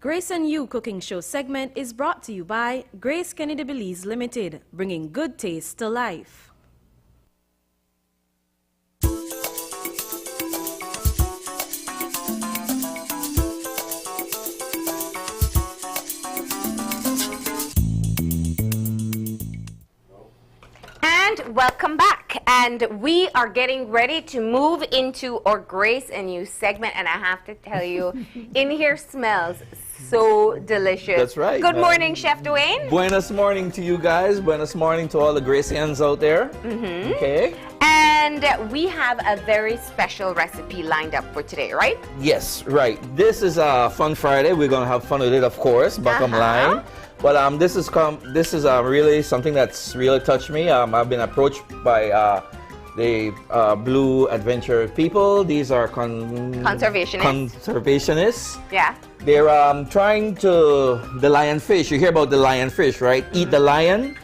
Grace and You Cooking Show segment is brought to you by Grace Kennedy Belize Limited, bringing good taste to life. And welcome back, and we are getting ready to move into our Grace and You segment, and I have to tell you, in here smells so delicious. That's right. Good morning, Chef Dwayne. Buenos morning to you guys. Buenos morning to all the Gracians out there. Okay. And we have a very special recipe lined up for today, right? Yes, right. This is a fun Friday. We're gonna have fun with it, of course. Bottom line. But this is really something that's really touched me. I've been approached by the Blue Adventure people. These are conservationists. Yeah. They're trying to the lionfish. You hear about the lionfish, right? Eat the lion.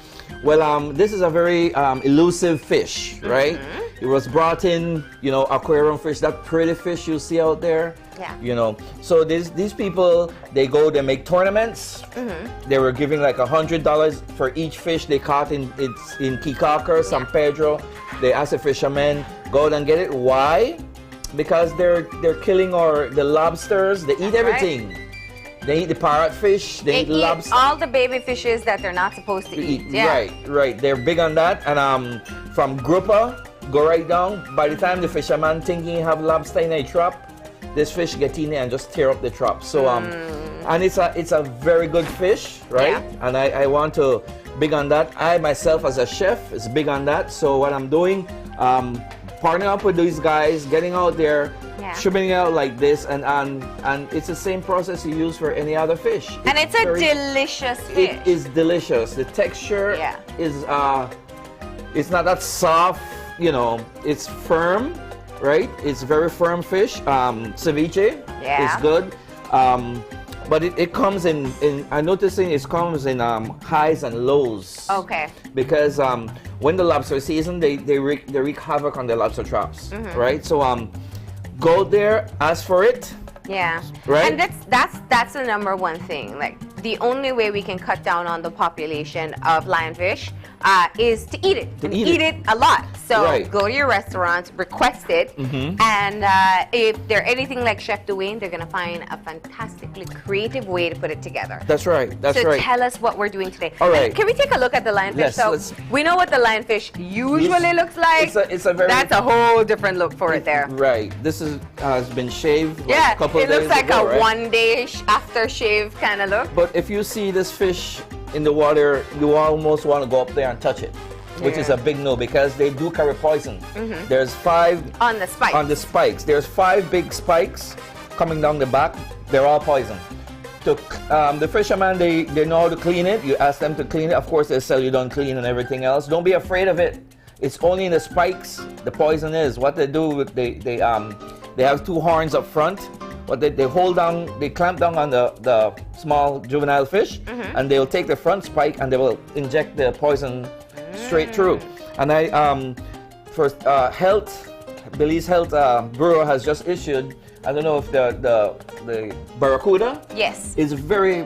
Well, this is a very elusive fish, right? It was brought in, aquarium fish, that pretty fish you see out there. Yeah. So these people, they make tournaments. They were giving like $100 for each fish they caught in Kikaker, San Pedro. They asked the fishermen, go out and get it. Why? Because they're killing the lobsters. They eat everything. Right. They eat the parrotfish. They eat lobster. All the baby fishes that they're not supposed to eat. Yeah. Right. They're big on that. And from grouper, go right down. By the time the fisherman thinking he have lobster in a trap, this fish get in there and just tear up the trap. So and it's a very good fish, right? Yeah. And I want to big on that. I myself as a chef is big on that. So what I'm doing, partnering up with these guys, getting out there, shipping it out like this, and it's the same process you use for any other fish. And it's a delicious fish. It is delicious. The texture is it's not that soft, it's firm, right? It's very firm fish. Ceviche is good. But it comes in I'm noticing it comes in highs and lows. Okay. Because when the lobster season, they wreak havoc on the lobster traps, right? So go there, ask for it. Yeah. Right. And that's the number one thing. Like, the only way we can cut down on the population of lionfish is to eat it. Eat it a lot. So go to your restaurant, request it, and if they're anything like Chef Dwayne, they're gonna find a fantastically creative way to put it together. That's right. That's right. So tell us what we're doing today. All right. Can we take a look at the lionfish? Yes, so we know what the lionfish usually looks like. It's a very. That's a whole different look for it there. Right. This has been shaved. Yeah. A couple it looks days like ago, a 1 day after shave kind of look. But if you see this fish in the water, you almost want to go up there and touch it, which is a big no, because they do carry poison. There's 5 on the spikes. On the spikes, there's 5 big spikes coming down the back. They're all poison. The fishermen, they know how to clean it. You ask them to clean it. Of course, they sell you don't clean and everything else. Don't be afraid of it. It's only in the spikes the poison is. What they do, they have 2 horns up front. What they hold down, they clamp down on the small juvenile fish, and they'll take the front spike and they will inject the poison straight through. And Belize Health Bureau has just issued, I don't know if the barracuda is very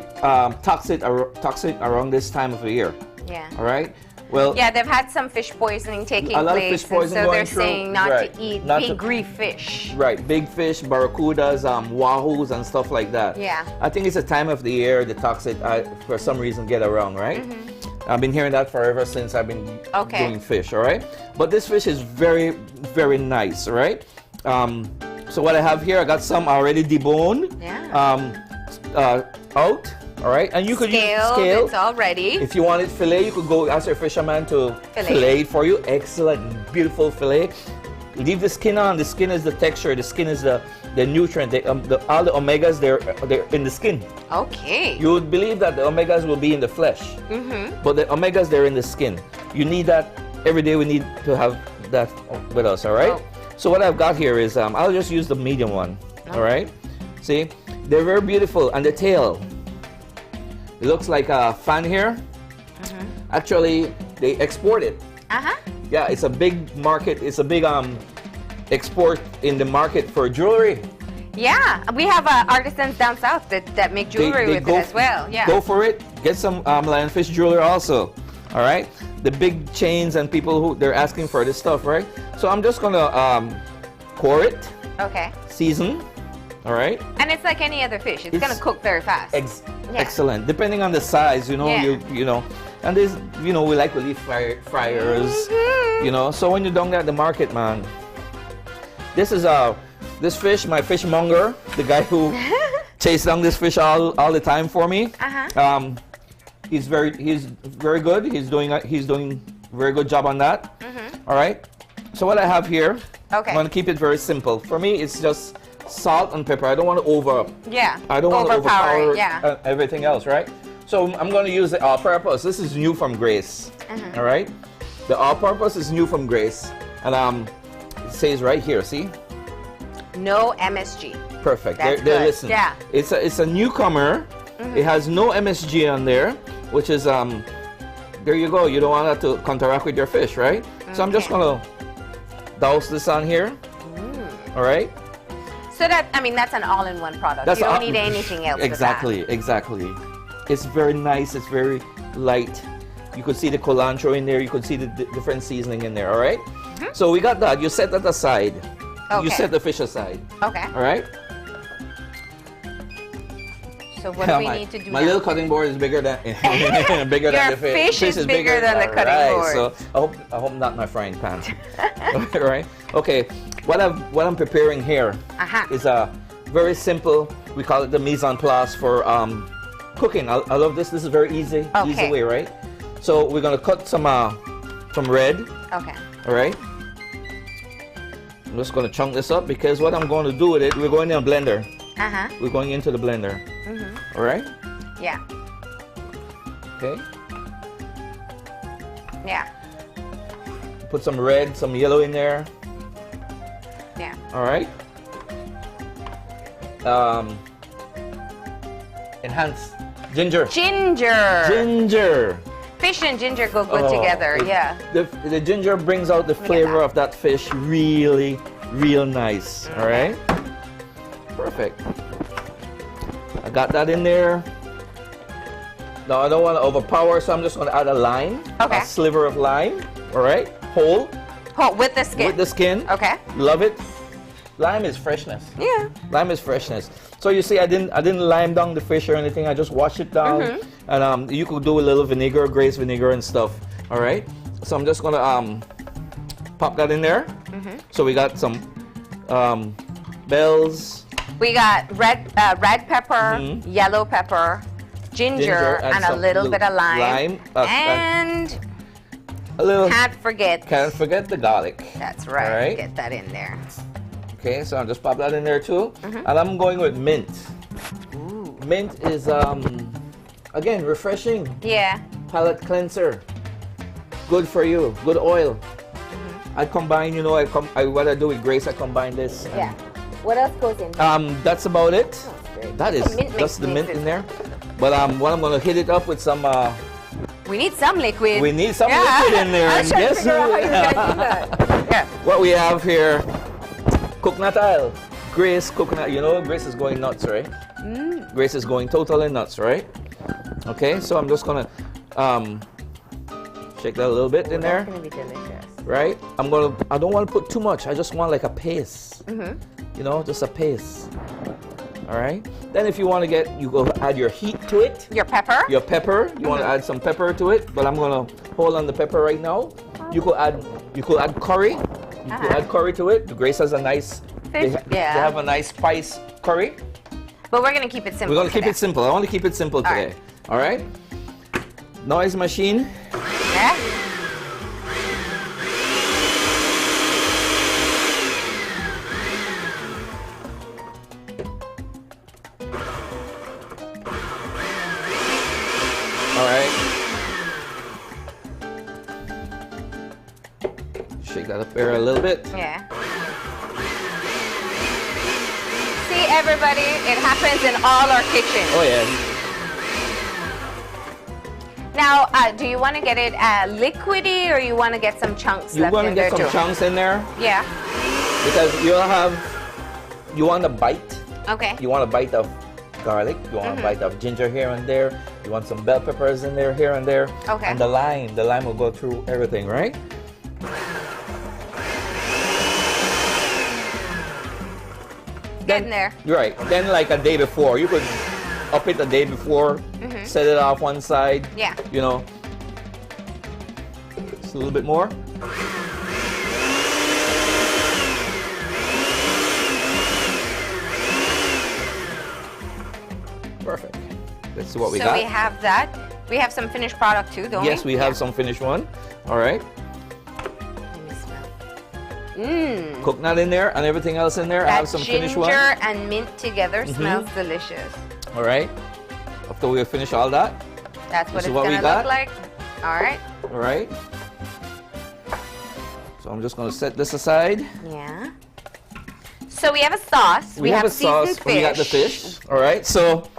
toxic around this time of the year. Yeah. All right. Well, yeah, they've had some fish poisoning taking a lot place, of fish poisoning so they're through. saying not to eat big reef fish. Right, big fish, barracudas, wahoos, and stuff like that. Yeah. I think it's a time of the year the toxic, for some reason, get around, right? I've been hearing that forever since I've been doing fish, all right? But this fish is very, very nice, all right? So what I have here, I got some already deboned, out. All right, and you could use scale. It's all ready. If you wanted fillet, you could go ask your fisherman to fillet it for you. Excellent, beautiful fillet. Leave the skin on. The skin is the texture. The skin is the nutrient. All the omegas, they're in the skin. Okay. You would believe that the omegas will be in the flesh, but the omegas, they're in the skin. You need that every day. We need to have that with us. All right. So what I've got here is I'll just use the medium one. All right. See, they're very beautiful, and the tail. It looks like a fan here. Actually, they export it. Yeah, it's a big market. It's a big export in the market for jewelry. Yeah, we have artisans down south that make jewelry with it as well. Yeah. Go for it. Get some lionfish jewelry also. All right. The big chains and people who they're asking for this stuff, right? So I'm just gonna core it. Okay. Season. All right. And it's like any other fish. It's gonna cook very fast. Excellent. Depending on the size, you know, you know, and there's, you know, we like relief fryers, you know. So when you're down there at the market, man, this is this fish, my fishmonger, the guy who chased down this fish all the time for me. He's very good. He's doing a very good job on that. All right. So what I have here, I'm gonna keep it very simple. For me, it's just salt and pepper. I don't want to I don't want to overpower everything else, right? So I'm going to use the all-purpose. This is new from Grace. All right. The all-purpose is new from Grace, and it says right here. See? No MSG. Perfect. That's there, good. listen. Yeah. It's a newcomer. It has no MSG on there, which is there you go. You don't want that to counteract with your fish, right? So I'm just gonna douse this on here. All right. So that, I mean, that's an all-in-one product. You don't need anything else. Exactly. It's very nice. It's very light. You could see the cilantro in there. You could see the different seasoning in there. All right. So we got that. You set that aside. Okay. You set the fish aside. Okay. All right. So what do we need to do My now? little cutting board is bigger than than the fish. Your fish is bigger than the cutting board. So I hope not my frying pan. All right. Okay. What I'm preparing here is a very simple. We call it the mise en place for cooking. I love this. This is very easy. Easy way, right? So we're gonna cut some red. Okay. All right. I'm just gonna chunk this up because what I'm going to do with it, we're going in a blender. We're going into the blender. All right. Yeah. Okay. Yeah. Put some red, some yellow in there. Yeah. All right. Enhance ginger. Ginger. Fish and ginger go good together. Yeah. The ginger brings out the flavor of that fish really, real nice. All right. Perfect. I got that in there. Now I don't want to overpower, so I'm just going to add a lime. Okay. A sliver of lime. All right. Whole. With the skin. With the skin. Okay. Love it. Lime is freshness. Yeah. Lime is freshness. So you see, I didn't lime down the fish or anything. I just washed it down, and you could do a little vinegar, Grace vinegar, and stuff. All right. So I'm just gonna pop that in there. So we got some bells. We got red pepper, yellow pepper, ginger and a little bit of lime, and a little. Can't forget the garlic. That's right. All right. Get that in there. Okay, so I'll just pop that in there too. And I'm going with mint. Ooh. Mint is, again, refreshing. Yeah. Palate cleanser. Good for you. Good oil. I combine, you know, what I do with Grace, I combine this. Yeah. What else goes in? That's about it. Oh, that's the mint in there. But what I'm going to hit it up with some... we need some liquid. We need some liquid in there. I'm trying to figure out how you're going to do that. Yeah. What we have here... Coconut oil. Grace, coconut. You know, Grace is going nuts, right? Grace is going totally nuts, right? Okay, so I'm just gonna shake that a little bit in there. That's gonna be delicious. Right? I don't want to put too much. I just want like a paste. You know, just a paste. All right. Then if you want to you go add your heat to it. Your pepper. Your pepper. You want to add some pepper to it, but I'm gonna hold on the pepper right now. You could add curry. You could add curry to it. Grace has a nice, they have a nice spice curry. But we're going to keep it simple. We're going to keep it simple. I want to keep it simple today. All right? Noise machine. Yeah. All right. Shake that up there a little bit. Yeah. See, everybody, it happens in all our kitchens. Oh, yeah. Now, do you want to get it liquidy or you want to get some chunks You left want to in there get some too? chunks in there Yeah. because you want a bite. Okay. You want a bite of garlic. You want a bite of ginger here and there. You want some bell peppers in there, here and there. Okay. And the lime will go through everything, right? Getting there. Right. Then like a day before, you could up it a day before, set it off one side. Yeah. You know. Just a little bit more. Perfect. Let's see what we got. So we have that. We have some finished product too, don't we? Yes, we have some finished one. All right. Let me smell. Coconut in there and everything else in there. I have some finished one. Ginger and mint together smells delicious. All right. After we finish all that. That's what This is it's what we gonna got. look like. All right. All right. So I'm just gonna set this aside. Yeah. So we have a sauce. We have a seasoned sauce. We got the fish. All right. So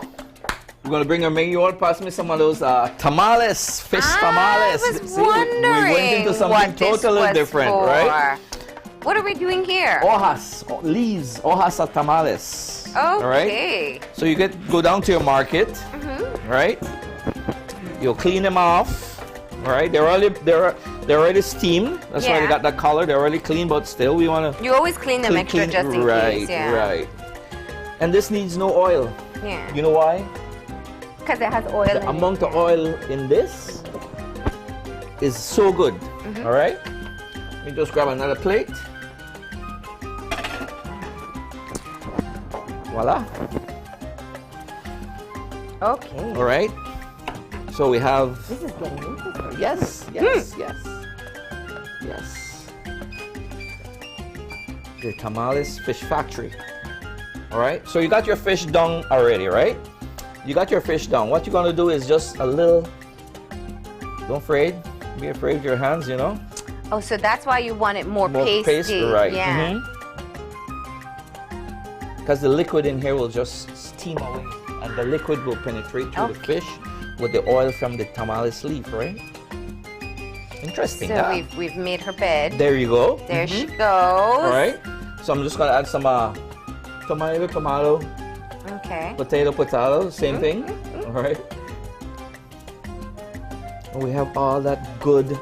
we're gonna bring our menu out. Pass me some of those tamales, fish tamales. I was See, wondering we went into something what this totally was different, for. right? What are we doing here? Hojas, leaves, hojas of tamales. All right. Okay. So you go down to your market, right? You'll clean them off. All right. They're already steamed. That's why they Yeah. got that color. They're already clean, but still we want to You always clean them extra just in case. Yeah. Right. And this needs no oil. Yeah. You know why? Because it has oil in The amount of oil in this is so good. All right. Let me just grab another plate. Voila. Okay. All right. So we have. This is getting interesting. Yes. The Tamales Fish Factory. All right. So you got your fish done already, right? You got your fish done. What you're gonna do is just a little. Don't be afraid of your hands. You know. Oh, so that's why you want it more pasty. Paste, right? Yeah. Because the liquid in here will just steam away, and the liquid will penetrate through the fish with the oil from the tamales leaf, right? Interesting. So huh? we've made her bed. There you go. There she goes. All right. So I'm just gonna add some tomato, Okay. potato, same thing. All right. And we have all that good.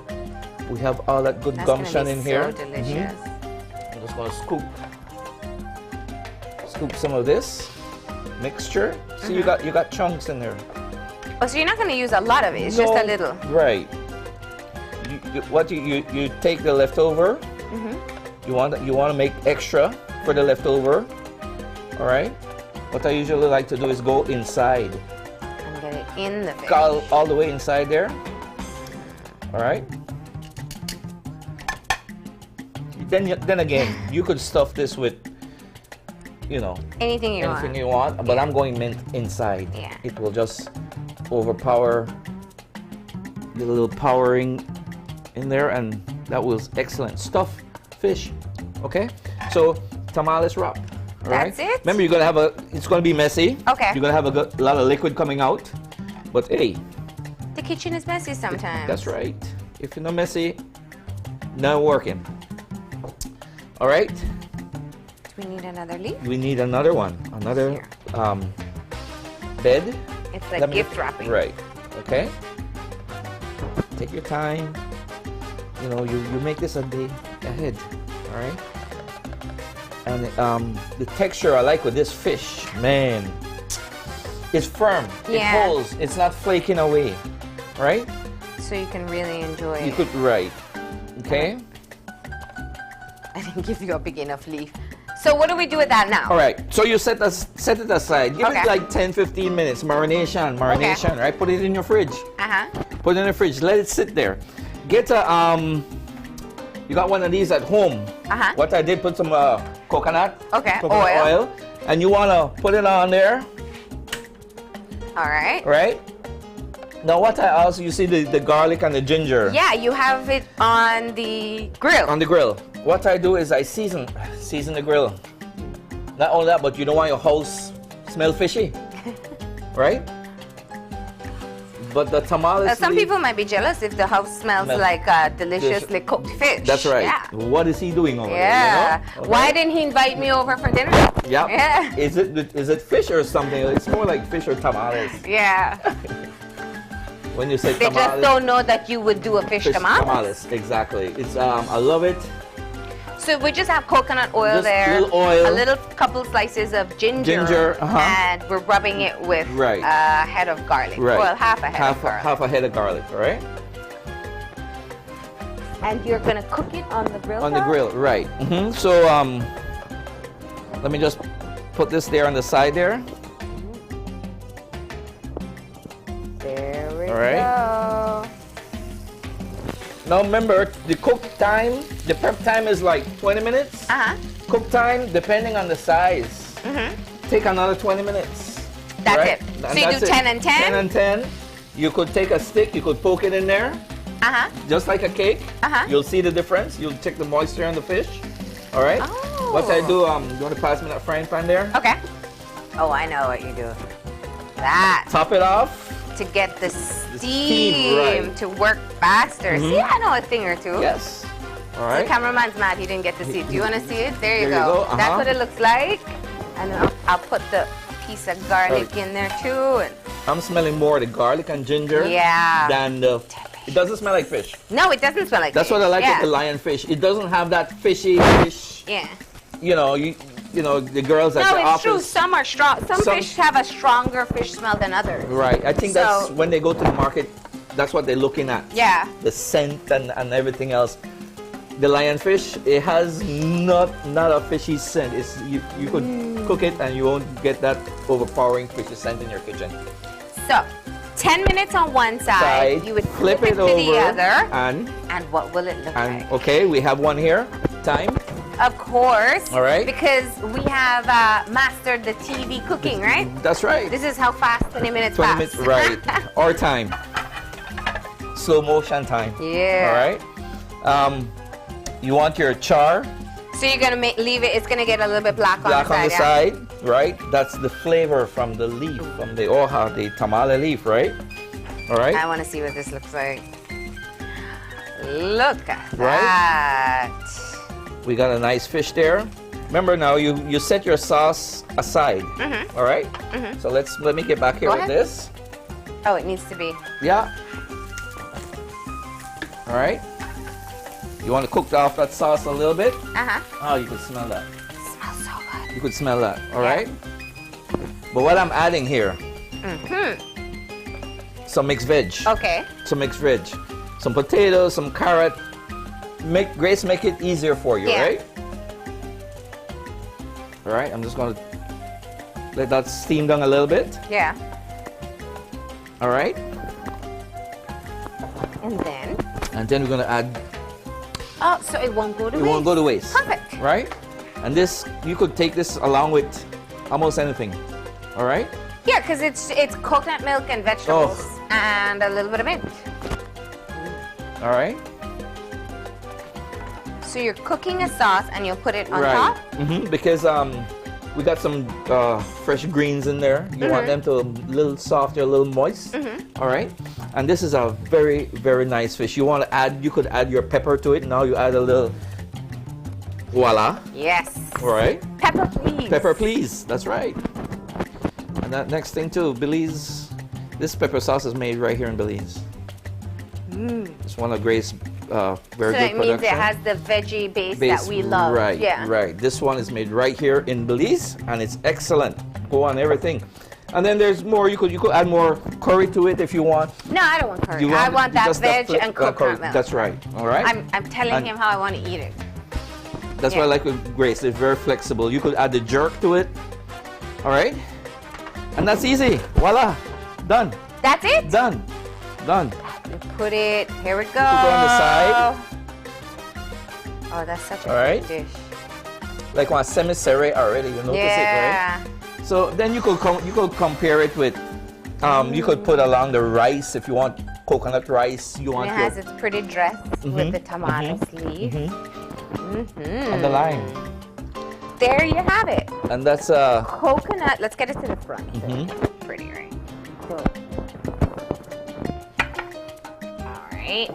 That's gumption gonna be in here. So delicious. I'm just gonna scoop some of this mixture. See, you got chunks in there. Oh, so you're not gonna use a lot of it. It's just a little. Right. You take the leftover. You want to make extra for the leftover. All right. What I usually like to do is go inside. And get it in the fish. All the way inside there. All right. Then again, you could stuff this with, Anything you want. But I'm going mint inside. Yeah. It will just overpower, get a little powering in there, and that was excellent. Stuff fish. Okay. So tamales wrap. All right? That's it? Remember, it's gonna be messy. Okay. You're gonna have a lot of liquid coming out, but hey, The kitchen is messy sometimes. that's right. If you're not messy, not working. All right. Do we need another leaf? We need another one. Another bed. It's like gift wrapping. Right. Okay. Take your time. You make this a day ahead. All right. And the texture I like with this fish, man, it's firm. Yeah. It holds. It's not flaking away. Right? So you can really enjoy You it. could right. Okay. I didn't give you a big enough leaf. So what do we do with that now? All right. So you set it aside. Give Okay. it like 10-15 minutes. Marination. Right? Put it in your fridge. Uh-huh. Put it in the fridge. Let it sit there. Get a you got one of these at home. Uh-huh. What I did, put some coconut. Okay, Coconut oil. And you wanna put it on there, All right. right? Now what I also, you see the garlic and the ginger Yeah, you have it on the grill. on the grill. What I do is I season the grill. Not only that, but you don't want your house smell fishy, right? But the tamales. Some leaf- people might be jealous if the house smells like deliciously cooked fish. That's right. Yeah. What is he doing over Yeah. there? You know? Why Okay. didn't he invite me over for dinner? Yep. Yeah. Is it fish or something? It's more like fish or tamales. Yeah. When you say They tamales, just don't know that you would do a fish tamales. Exactly. It's I love it. So we just have coconut oil Just there, little oil. a little couple slices of ginger, and we're rubbing it with Right. a head of garlic. Right. Well, half a head of garlic. Half a head of garlic, all right? And you're gonna cook it on the grill. On the grill, right. So let me just put this there on the side there. There we All right. go. Now remember, the cook time, the prep time is like 20 minutes. Cook time, depending on the size, take another 20 minutes. That's right? it. And So you that's do it. 10 and 10? 10 and 10. You could take a stick, you could poke it in there, just like a cake. You'll see the difference. You'll check the moisture on the fish. All right? Oh. What I do, you want to pass me that frying pan there? Okay. Oh, I know what you do. That. Top it off. To get the steam, steam right. to work faster. See, I know a thing or two. Yes. All The right. cameraman's mad he didn't get to see it. Do you want to see it? There you There you go. go, That's what it looks like. And then I'll put the piece of garlic in there too. And I'm smelling more the garlic and ginger yeah. than the. It doesn't smell like fish. No, it doesn't smell like That's fish. what I like yeah. with the lionfish. It doesn't have that fishy fish. Yeah. You know, you know the girls at No, the it's office. true. Some are strong. Some Some- fish have a stronger fish smell than others. Right. I think that's So- when they go to the market. That's what they're looking at. Yeah. The scent and everything else. The lionfish, it has not a fishy scent. It's you could cook it and you won't get that overpowering fishy scent in your kitchen. So, 10 minutes on one side. You would flip it to over the other. and what will it look like? okay, we have one here. Time. Of course. All right. Because we have mastered the TV cooking, right? That's right. This is how fast 20 minutes 20 pass. minutes, right. Or time. Slow motion time. Yeah. All right. You want your char So you're gonna leave it. It's gonna get a little bit black on the side. on the yeah? side, right? That's the flavor from the leaf, from the hoja, the tamale leaf, right? All right. I want to see what this looks like. Look at Right? that. We got a nice fish there. Remember now, you set your sauce aside. All right. So let me get back here Go with ahead. this. Oh, it needs to be. Yeah. All right. You want to cook off that sauce a little bit? Oh, you can smell that. Smells so good. You could smell that. All Yeah. right. But what I'm adding here, some mixed veg. Okay. Some mixed veg, some potatoes, some carrot. Grace, make it easier for you, Yeah. right? All right. I'm just gonna let that steam down a little bit. Yeah. All right. And then. We're gonna add. Oh, so it won't go to It waste. won't go to waste. Perfect. Right? And this, you could take this along with almost anything. All right? Yeah, because it's coconut milk and vegetables and a little bit of mint. All right? So you're cooking a sauce and you'll put it on right. top. Because we got some fresh greens in there. You want them to a little softer, a little moist. All right? And this is a very, very nice fish. You want to add, you could add your pepper to it. Now you add a little, voila. Yes. All right? Pepper, please. Pepper, please. That's right. And that next thing too, Belize. This pepper sauce is made right here in Belize. It's one of Grace's very So good that means it production. has the veggie base that we love. Right, Yeah. right. This one is made right here in Belize, and it's excellent. Go on everything. And then there's more. You could add more curry to it if you want. No, I don't want curry. You I want that just veg fla- and curry. coconut milk. That's right. All right. I'm telling And- him how I want to eat it. That's what I like with Grace. It's very flexible. You could add the jerk to it. All right. And that's easy. Voila. Done. That's it? Done. Done. You put it, here we go. Put it on the side. Oh, that's such a All right. good dish. Like one semi-serre already. You notice it, right? Yeah. So then you could compare it with, you could put along the rice if you want coconut rice. You And want it your, has its pretty dress with the tomato sleeve. and the lime. There you have it. And that's Coconut. Let's get it to the front. Pretty, right? Cool. All right.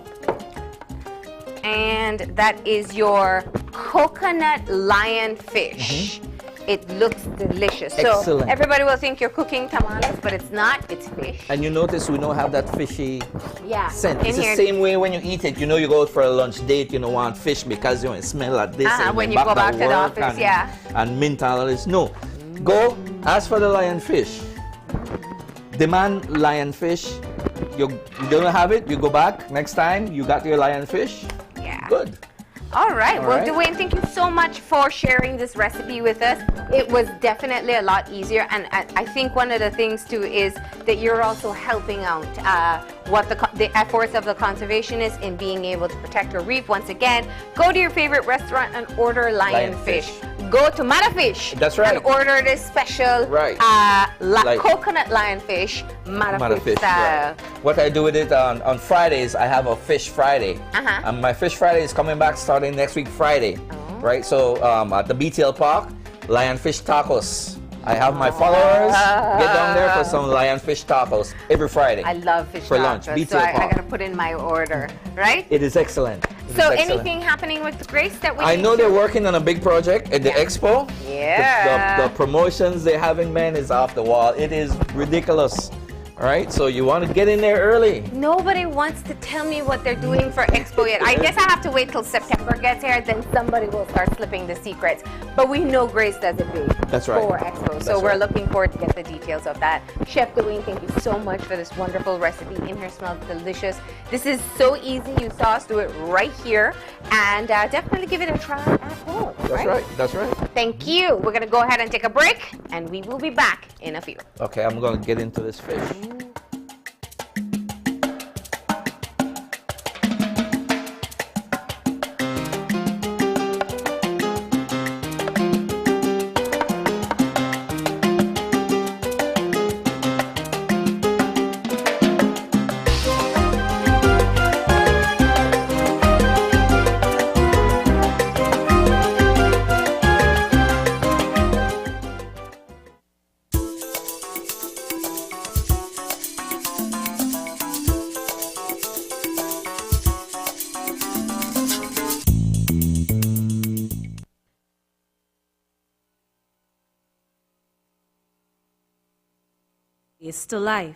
And that is your coconut lionfish. it looks delicious. Excellent. So everybody will think you're cooking tamales, but it's not. It's fish. And you notice we don't have that fishy scent. in It's the here. same way when you eat it. You know, you go out for a lunch date, you don't want fish because you smell like this. And when you go back to the work office, and mint and all this. No. Go, ask for the lionfish. Demand lionfish. You don't have it, you go back. Next time, you got your lionfish. Yeah. Good. All right. All Well, right. Dwayne, thank you so much for sharing this recipe with us. It was definitely a lot easier, and I think one of the things too is that you're also helping out what the efforts of the conservationists in being able to protect your reef. Once again, go to your favorite restaurant and order lionfish. Go to Matafish. That's right. And order this special coconut lionfish, Matafish style. Right. What I do with it on Fridays, I have a Fish Friday. And my Fish Friday is coming back starting next week Friday. Right? So at the BTL Park, lionfish tacos. I have my followers get down there for some lionfish tacos every Friday. I love fish for tacos. lunch. BTL So I Park. gotta put in my order, right? It is excellent. So anything happening with Grace that we I need know to- they're working on a big project at the expo. Yeah. The promotions they're having, man, is off the wall. It is ridiculous. All right, so you want to get in there early. Nobody wants to tell me what they're doing for Expo yet. I guess I have to wait till September gets here, then somebody will start slipping the secrets. But we know Grace does it big That's right. for Expo, so That's we're right. looking forward to get the details of that. Chef Dwayne, thank you so much for this wonderful recipe. In here smells delicious. This is so easy. You saw us do it right here, and definitely give it a try at home. That's right. That's right. Thank you. We're gonna go ahead and take a break, and we will be back in a few. Okay, I'm going to get into this fish. Taste to life.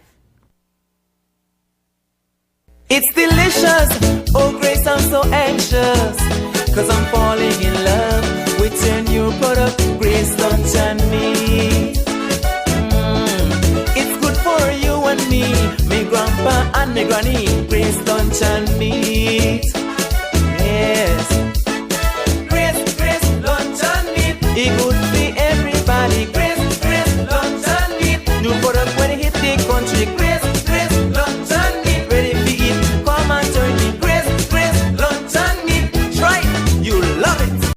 It's delicious, oh Grace, I'm so anxious, cause I'm falling in love with your new product, Grace Lunch and Me. It's good for you and me grandpa and me granny, Grace Lunch and Me.